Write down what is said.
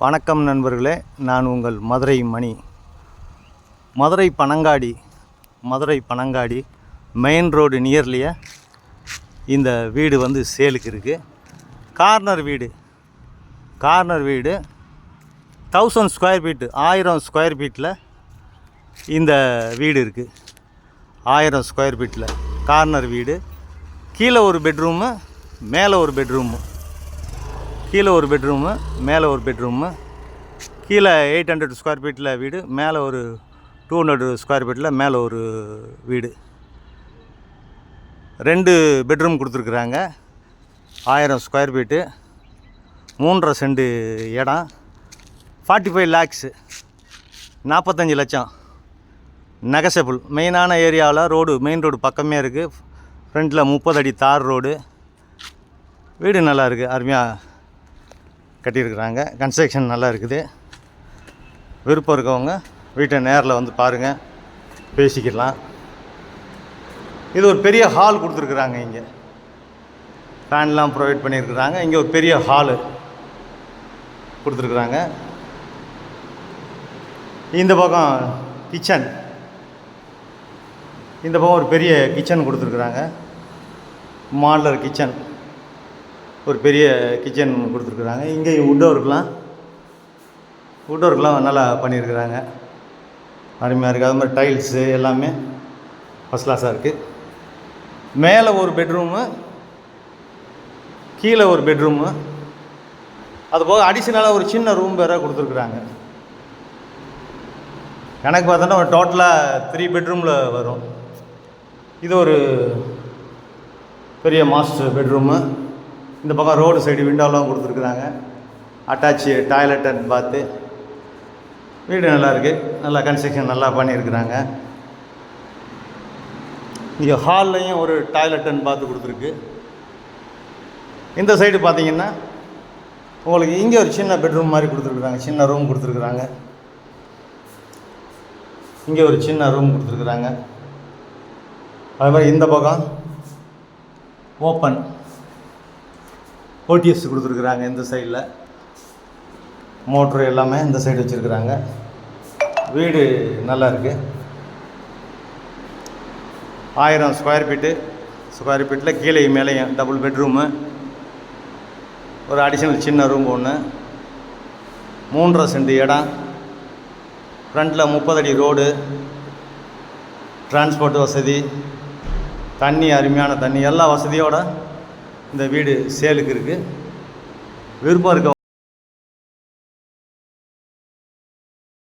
வணக்கம் நண்பர்களே, நான் உங்கள் மதுரை மணி. மதுரை பனங்காடி மெயின் ரோடு நியர்லியே இந்த வீடு வந்து சேலுக்கு இருக்குது. கார்னர் வீடு 1000 ஸ்கொயர் ஃபீட்டு, 1000 ஸ்கொயர் ஃபீட்டில் இந்த வீடு இருக்குது. 1000 ஸ்கொயர் ஃபீட்டில் கார்னர் வீடு. கீழே ஒரு பெட்ரூமு, மேலே ஒரு பெட்ரூமு. கீழே ஒரு பெட்ரூமு, மேலே ஒரு பெட்ரூமு. கீழே 800 ஸ்கொயர் ஃபீட்டில் வீடு, மேலே ஒரு 200 ஸ்கொயர் ஃபீட்டில் மேலே ஒரு வீடு. 2 பெட்ரூம் கொடுத்துருக்குறாங்க. 1000 ஸ்கொயர் ஃபீட்டு, 3.5 சென்ட் இடம். 45 lakhs, 45 லட்சம் நெகசபிள். மெயினான ஏரியாவில் மெயின் ரோடு பக்கமே இருக்குது. ஃப்ரண்ட்டில் 30 அடி தார் ரோடு. வீடு நல்லா இருக்குது, அருமையாக கட்டியிருக்கிறாங்க. கன்ஸ்ட்ரக்ஷன் நல்லா இருக்குது. விருப்பம் இருக்கவங்க வீட்டை நேரில் வந்து பாருங்கள், பேசிக்கலாம். இது ஒரு பெரிய ஹால் கொடுத்துருக்குறாங்க. இங்கே ஃபேன்லாம் ப்ரொவைட் பண்ணியிருக்கிறாங்க. இங்கே ஒரு பெரிய ஹாலு கொடுத்துருக்குறாங்க. இந்த பக்கம் கிச்சன், இந்த பக்கம் ஒரு பெரிய கிச்சன் கொடுத்துருக்குறாங்க. மாடலர் கிச்சன், ஒரு பெரிய கிச்சன் கொடுத்துருக்குறாங்க. இங்கே வுட் ஒர்க்லாம் நல்லா பண்ணியிருக்கிறாங்க. அருமையாக இருக்குது. அது மாதிரி டைல்ஸு எல்லாமே ஃபஸ்ட் கிளாஸாக இருக்குது. மேலே ஒரு பெட்ரூமு, கீழே ஒரு பெட்ரூமு, அதுபோக அடிஷ்னலாக ஒரு சின்ன ரூம் வேறு கொடுத்துருக்குறாங்க. எனக்கு பார்த்தோன்னா ஒரு டோட்டலாக 3 பெட்ரூமில் வரும். இது ஒரு பெரிய மாஸ்டர் பெட்ரூமு. இந்த பக்கம் ரோடு சைடு விண்டோலாம் கொடுத்துருக்குறாங்க. அட்டாச்சு டாய்லெட் அண்ட் பாத்து. வீடு நல்லா இருக்குது. நல்லா கன்ஸ்ட்ரக்ஷன் நல்லா பண்ணியிருக்கிறாங்க. இங்கே ஹால்லையும் ஒரு டாய்லெட் அண்ட் பாத்து கொடுத்துருக்கு. இந்த சைடு பார்த்தீங்கன்னா உங்களுக்கு இங்கே ஒரு சின்ன பெட்ரூம் மாதிரி கொடுத்துருக்குறாங்க. சின்ன ரூம் கொடுத்துருக்குறாங்க. இங்கே ஒரு சின்ன ரூம் கொடுத்துருக்குறாங்க. அது மாதிரி இந்த பக்கம் ஓப்பன் ஓடிஎஸ் கொடுத்துருக்குறாங்க. இந்த சைடில் மோட்ரு எல்லாமே இந்த சைடு வச்சுருக்குறாங்க. வீடு நல்லா இருக்குது. 1000 ஸ்கொயர் ஃபீட்டில் கீழே மேலேயும் டபுள் பெட்ரூமு, ஒரு அடிஷ்னல் சின்ன ரூம் ஒன்று, 3.5 சென்ட் இடம். ஃப்ரண்ட்டில் 30 அடி ரோடு, டிரான்ஸ்போர்ட் வசதி, தண்ணி, அருமையான தண்ணி, எல்லா வசதியோடு இந்த வீடு சேலுக்கு இருக்குது. விருப்பம் இருக்க